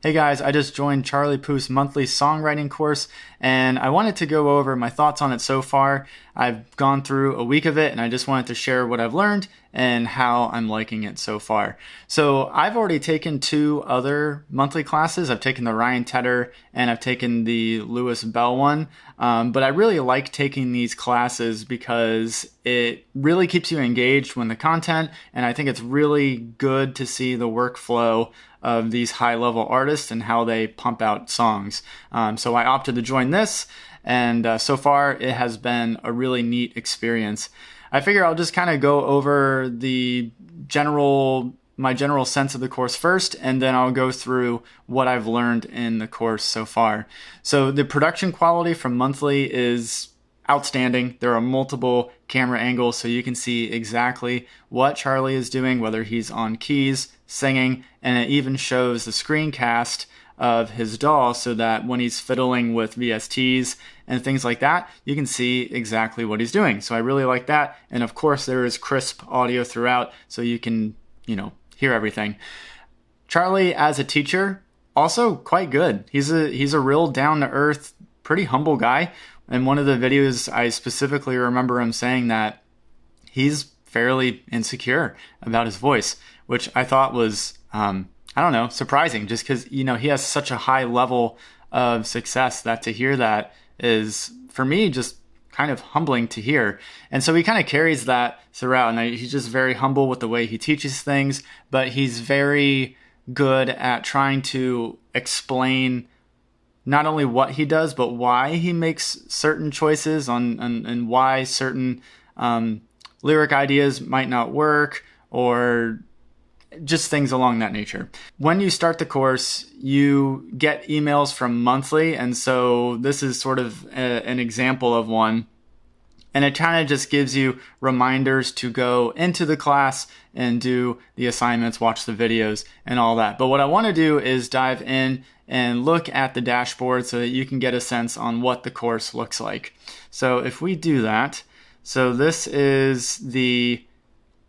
Hey guys, I just joined Charlie Puth's monthly songwriting course and I wanted to go over my thoughts on it so far. I've gone through a week of it and I just wanted to share what I've learned and how I'm liking it so far. So I've already taken two other monthly classes. I've taken the Ryan Tedder and I've taken the Lewis Bell one. But I really like taking these classes because it really keeps you engaged when the content, and I think it's really good to see the workflow of these high-level artists and how they pump out songs. So I opted to join this, and so far it has been a really neat experience. I figure I'll just kind of go over my general sense of the course first, and then I'll go through what I've learned in the course so far. So the production quality from monthly is outstanding. There are multiple camera angles so you can see exactly what Charlie is doing, whether he's on keys, singing, and it even shows the screencast of his DAW so that when he's fiddling with VSTs and things like that, you can see exactly what he's doing. So I really like that. And of course there is crisp audio throughout so you can, hear everything. Charlie as a teacher, also quite good. He's a real down-to-earth, pretty humble guy. In one of the videos, I specifically remember him saying that he's fairly insecure about his voice, which I thought was, surprising, just because, he has such a high level of success that to hear that is, for me, just kind of humbling to hear. And so he kind of carries that throughout, and he's just very humble with the way he teaches things, but he's very good at trying to explain not only what he does, but why he makes certain choices and why certain lyric ideas might not work, or just things along that nature. When you start the course, you get emails from monthly, and so this is sort of an example of one. And it kind of just gives you reminders to go into the class and do the assignments, watch the videos, and all that. But what I want to do is dive in and look at the dashboard so that you can get a sense on what the course looks like. So if we do that, so this is the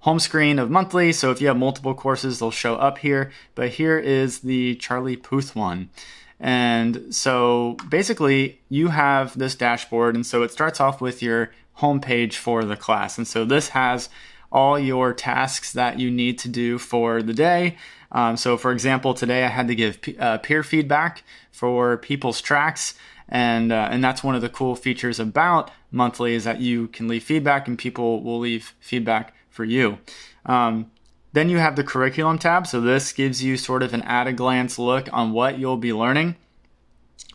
home screen of monthly. So if you have multiple courses, they'll show up here. But here is the Charlie Puth one. And so basically you have this dashboard, and so it starts off with your home page for the class. And so this has all your tasks that you need to do for the day. So for example, today I had to give peer feedback for people's tracks. And that's one of the cool features about monthly, is that you can leave feedback and people will leave feedback for you. Then you have the curriculum tab. So this gives you sort of an at-a-glance look on what you'll be learning.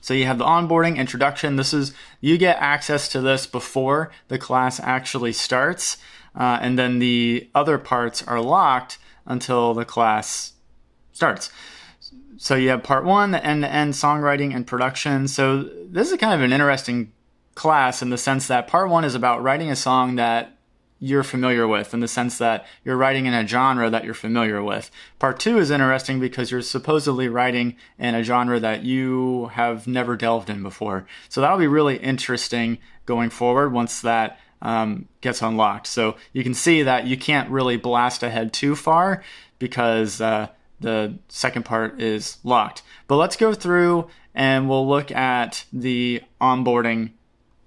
So you have the onboarding, introduction. You get access to this before the class actually starts. And then the other parts are locked until the class starts. So you have part one, the end-to-end songwriting and production. So this is kind of an interesting class in the sense that part one is about writing a song that you're familiar with, in the sense that you're writing in a genre that you're familiar with. Part two is interesting because you're supposedly writing in a genre that you have never delved in before. So that'll be really interesting going forward once that gets unlocked. So you can see that you can't really blast ahead too far because the second part is locked. But let's go through and we'll look at the onboarding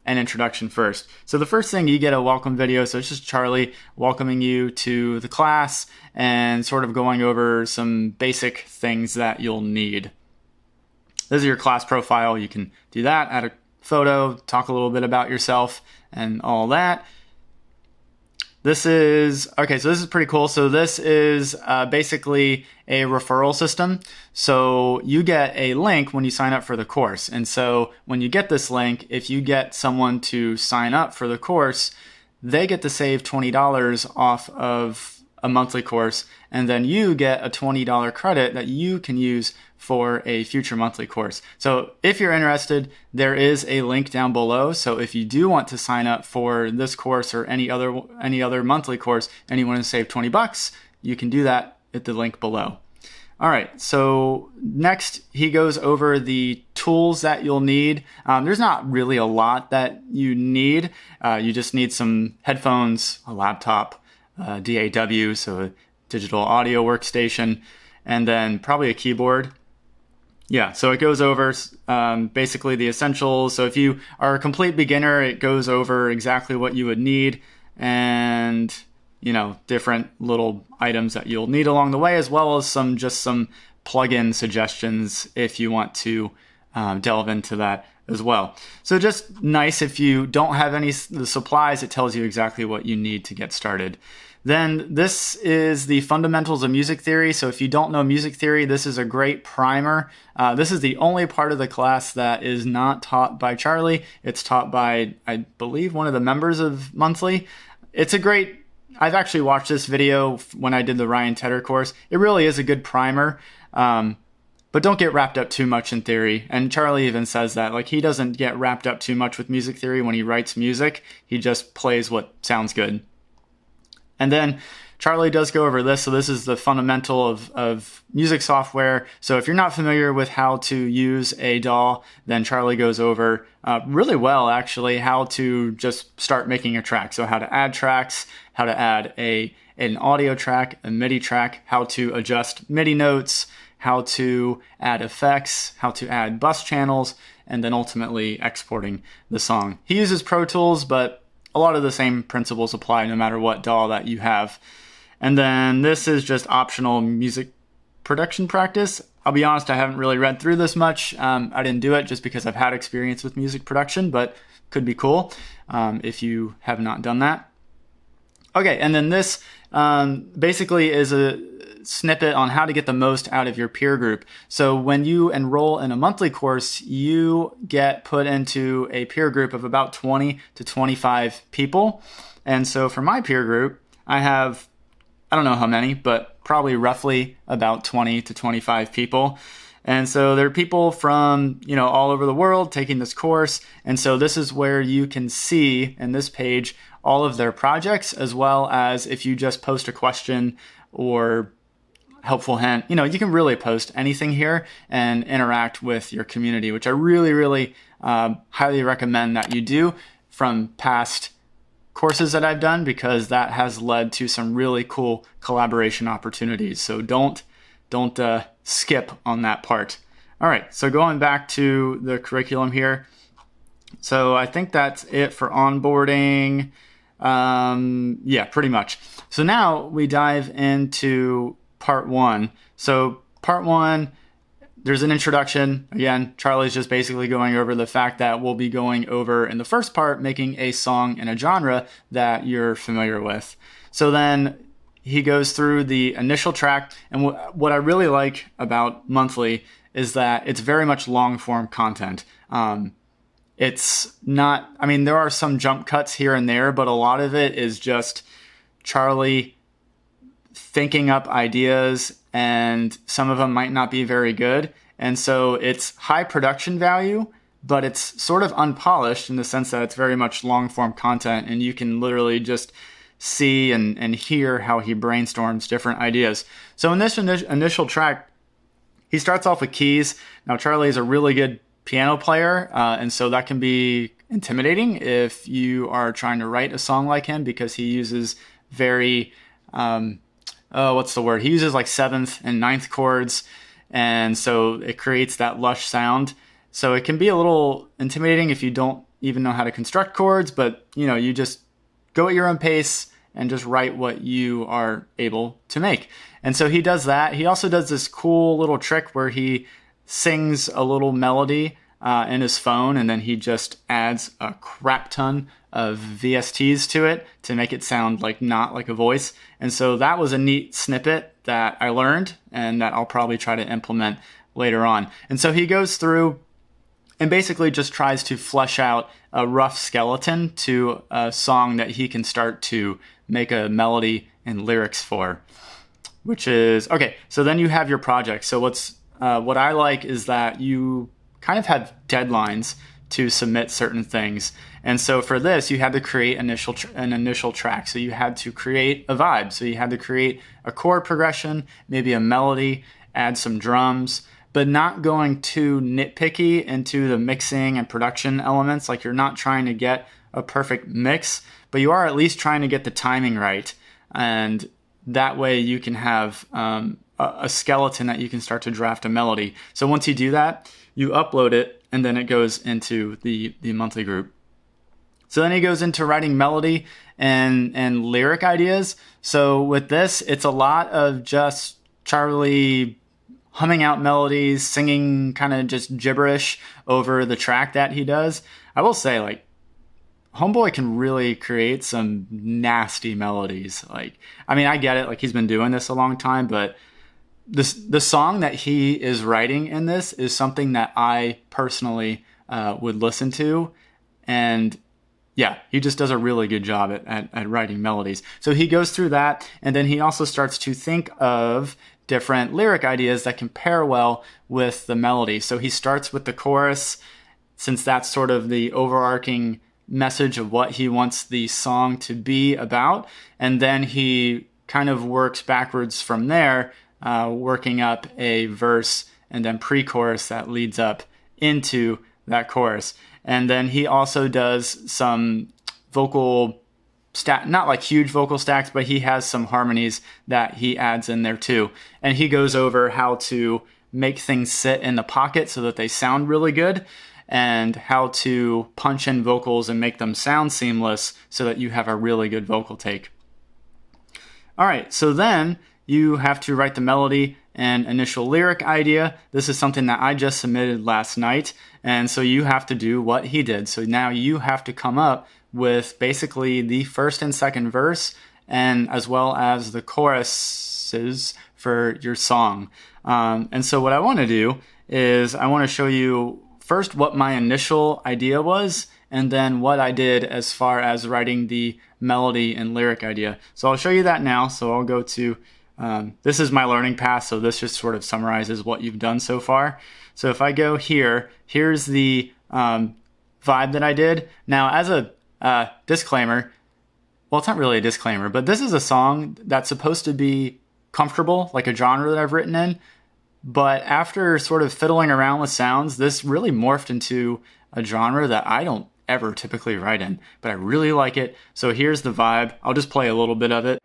and introduction first. So the first thing, you get a welcome video. So it's just Charlie welcoming you to the class and sort of going over some basic things that you'll need. This is your class profile. You can do that, add a photo, talk a little bit about yourself and all that. So this is pretty cool. So this is basically a referral system. So you get a link when you sign up for the course. And so when you get this link, if you get someone to sign up for the course, they get to save $20 off of a monthly course. And then you get a $20 credit that you can use for a future monthly course. So if you're interested, there is a link down below. So if you do want to sign up for this course or any other monthly course and you want to save $20, you can do that at the link below. All right, so next he goes over the tools that you'll need. There's not really a lot that you need. You just need some headphones, a laptop, DAW, so a digital audio workstation, and then probably a keyboard. Yeah, so it goes over basically the essentials. So if you are a complete beginner, it goes over exactly what you would need and, different little items that you'll need along the way, as well as some plugin suggestions if you want to delve into that as well. So just nice if you don't have any the supplies, it tells you exactly what you need to get started. Then this is the fundamentals of music theory. So if you don't know music theory, this is a great primer. This is the only part of the class that is not taught by Charlie. It's taught by, I believe, one of the members of Monthly. I've actually watched this video when I did the Ryan Tedder course. It really is a good primer. But don't get wrapped up too much in theory. And Charlie even says that, like, he doesn't get wrapped up too much with music theory when he writes music. He just plays what sounds good. And then Charlie does go over this. So this is the fundamental of music software. So if you're not familiar with how to use a DAW, then Charlie goes over really well, actually, how to just start making a track. So how to add tracks, how to add an audio track, a MIDI track, how to adjust MIDI notes, how to add effects, how to add bus channels, and then ultimately exporting the song. He uses Pro Tools, but a lot of the same principles apply no matter what DAW that you have. And then this is just optional music production practice. I'll be honest, I haven't really read through this much. I didn't do it just because I've had experience with music production, but could be cool if you have not done that. Okay, and then this basically is a snippet on how to get the most out of your peer group. So when you enroll in a monthly course, you get put into a peer group of about 20 to 25 people. And so for my peer group, I have, I don't know how many, but probably roughly about 20 to 25 people. And so there are people from, all over the world taking this course. And so this is where you can see in this page all of their projects, as well as if you just post a question or helpful hint, you can really post anything here and interact with your community, which I really, really highly recommend that you do from past courses that I've done, because that has led to some really cool collaboration opportunities. So don't skip on that part. All right, so going back to the curriculum here. So I think that's it for onboarding. Yeah, pretty much. So now we dive into part one. So part one, there's an introduction. Again, Charlie's just basically going over the fact that we'll be going over in the first part, making a song in a genre that you're familiar with. So then he goes through the initial track. And what I really like about Monthly is that it's very much long form content. It's not, there are some jump cuts here and there, but a lot of it is just Charlie thinking up ideas, and some of them might not be very good. And so it's high production value, but it's sort of unpolished in the sense that it's very much long form content, and you can literally just see and hear how he brainstorms different ideas. So in this initial track, he starts off with keys. Now, Charlie is a really good piano player, and so that can be intimidating if you are trying to write a song like him, because he uses very, he uses like 7th and 9th chords, and so it creates that lush sound. So it can be a little intimidating if you don't even know how to construct chords, but you just go at your own pace and just write what you are able to make. And so he does that. He also does this cool little trick where he sings a little melody in his phone, and then he just adds a crap ton of VSTs to it to make it sound not like a voice. And so that was a neat snippet that I learned and that I'll probably try to implement later on. And so he goes through and basically just tries to flesh out a rough skeleton to a song that he can start to make a melody and lyrics for, which is, okay, so then you have your project. So what I like is that you kind of have deadlines to submit certain things. And so for this, you had to create an initial track. So you had to create a vibe. So you had to create a chord progression, maybe a melody, add some drums, but not going too nitpicky into the mixing and production elements. Like, you're not trying to get a perfect mix, but you are at least trying to get the timing right. And that way you can have a skeleton that you can start to draft a melody. So once you do that, you upload it, and then it goes into the monthly group. So then he goes into writing melody and lyric ideas. So with this, it's a lot of just Charlie humming out melodies, singing kind of just gibberish over the track that he does. I will say, like, Homeboy can really create some nasty melodies. Like, I mean, I get it. Like, he's been doing this a long time, but the song that he is writing in this is something that I personally would listen to. And yeah, he just does a really good job at writing melodies. So he goes through that, and then he also starts to think of different lyric ideas that can pair well with the melody. So he starts with the chorus, since that's sort of the overarching message of what he wants the song to be about. And then he kind of works backwards from there, working up a verse and then pre-chorus that leads up into that chorus. And then he also does some vocal not like huge vocal stacks, but he has some harmonies that he adds in there too. And he goes over how to make things sit in the pocket so that they sound really good, and how to punch in vocals and make them sound seamless so that you have a really good vocal take. All right, so then you have to write the melody and initial lyric idea. This is something that I just submitted last night, and so you have to do what he did. So now you have to come up with basically the first and second verse, and as well as the choruses for your song. And so what I want to do is I want to show you first what my initial idea was, and then what I did as far as writing the melody and lyric idea. So I'll show you that now. So I'll go to, this is my learning path, so this just sort of summarizes what you've done so far. So if I go here, here's the vibe that I did. Now, as a disclaimer, well, it's not really a disclaimer, but this is a song that's supposed to be comfortable, like a genre that I've written in. But after sort of fiddling around with sounds, this really morphed into a genre that I don't ever typically write in, but I really like it. So here's the vibe. I'll just play a little bit of it.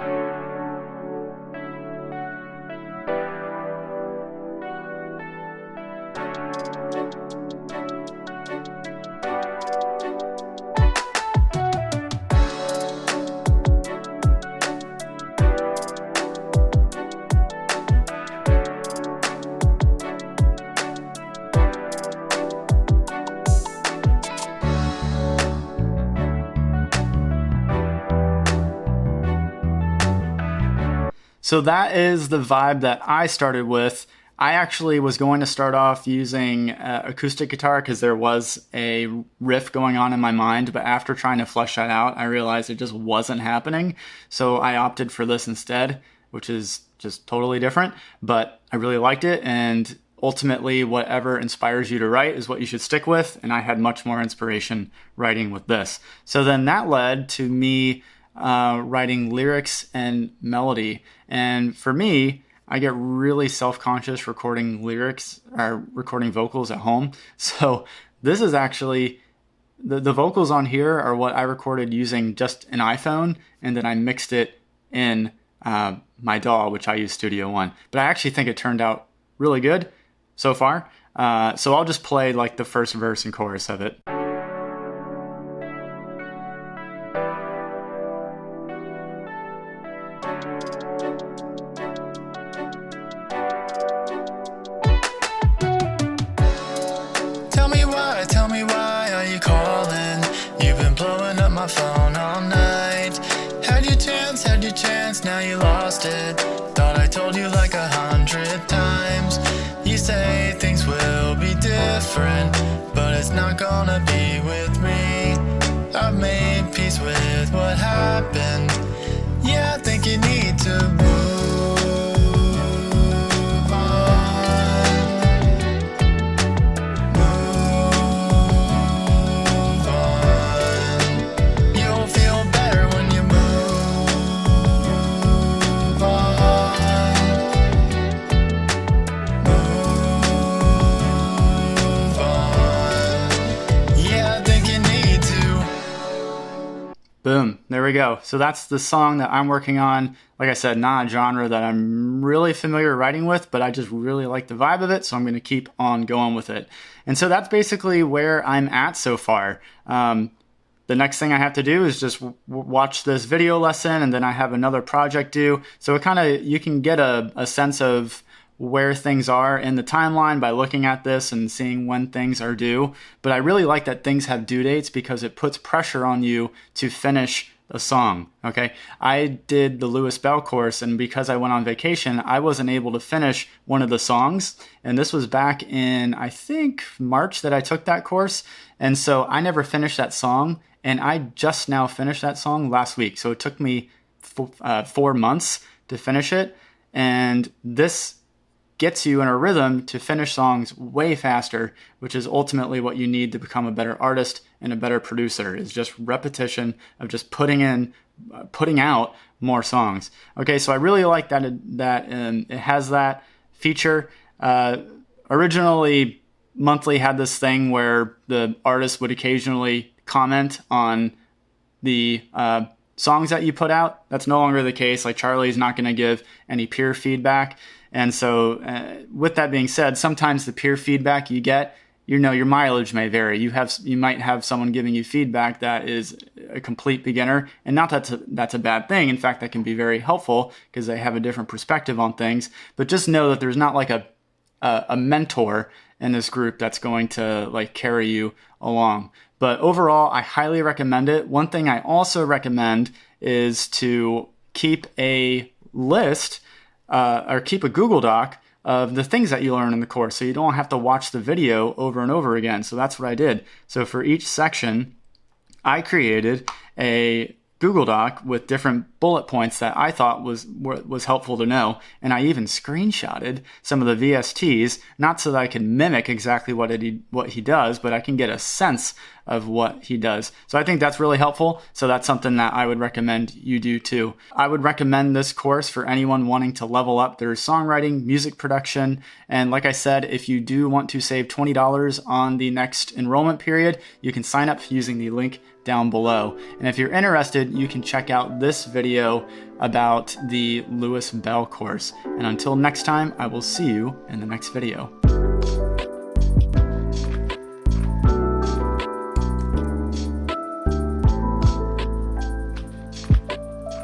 So that is the vibe that I started with. I actually was going to start off using acoustic guitar because there was a riff going on in my mind, but after trying to flesh that out, I realized it just wasn't happening. So I opted for this instead, which is just totally different, but I really liked it, and ultimately whatever inspires you to write is what you should stick with, and I had much more inspiration writing with this. So then that led to me writing lyrics and melody. And for me, I get really self-conscious recording lyrics or recording vocals at home. So this is actually, the vocals on here are what I recorded using just an iPhone, and then I mixed it in my DAW, which I use Studio One. But I actually think it turned out really good so far. So I'll just play like the first verse and chorus of it. Tell me why are you calling? You've been blowing up my phone all night. Had your chance, now you lost it. Thought I told you like 100 times. You say things will be different, but it's not gonna be with me. I've made peace with what happened. Yeah, I think you need to move on. Move on. You'll feel better when you move on. Move on. Yeah, I think you need to. Boom. boom, there we go. So that's the song that I'm working on. Like I said, not a genre that I'm really familiar writing with, but I just really like the vibe of it, so I'm going to keep on going with it. And so that's basically where I'm at so far. The next thing I have to do is just watch this video lesson, and then I have another project due. So it kind of, you can get a sense of where things are in the timeline by looking at this and seeing when things are due. But I really like that things have due dates because it puts pressure on you to finish a song. Okay, I did the Lewis Bell course, and because I went on vacation, I wasn't able to finish one of the songs. And this was back in, I think, March that I took that course. And so I never finished that song. And I just now finished that song last week. So it took me 4 months to finish it. And this gets you in a rhythm to finish songs way faster, which is ultimately what you need to become a better artist and a better producer, is just repetition of just putting out more songs. Okay, so I really like that it has that feature. Originally, Monthly had this thing where the artist would occasionally comment on the songs that you put out. That's no longer the case. Like, Charlie's not going to give any peer feedback. And so with that being said, sometimes the peer feedback you get, your mileage may vary. You might have someone giving you feedback that is a complete beginner, and not that's a bad thing. In fact, that can be very helpful because they have a different perspective on things. But just know that there's not like a mentor in this group that's going to like carry you along. But overall, I highly recommend it. One thing I also recommend is to keep a list or keep a Google Doc of the things that you learn in the course, so you don't have to watch the video over and over again. So that's what I did. So for each section, I created a Google Doc with different bullet points that I thought was helpful to know. And I even screenshotted some of the VSTs, not so that I could mimic exactly what he does, but I can get a sense of what he does. So I think that's really helpful. So that's something that I would recommend you do too. I would recommend this course for anyone wanting to level up their songwriting, music production. And like I said, if you do want to save $20 on the next enrollment period, you can sign up using the link down below. And if you're interested, you can check out this video about the Lewis Bell course. And until next time, I will see you in the next video.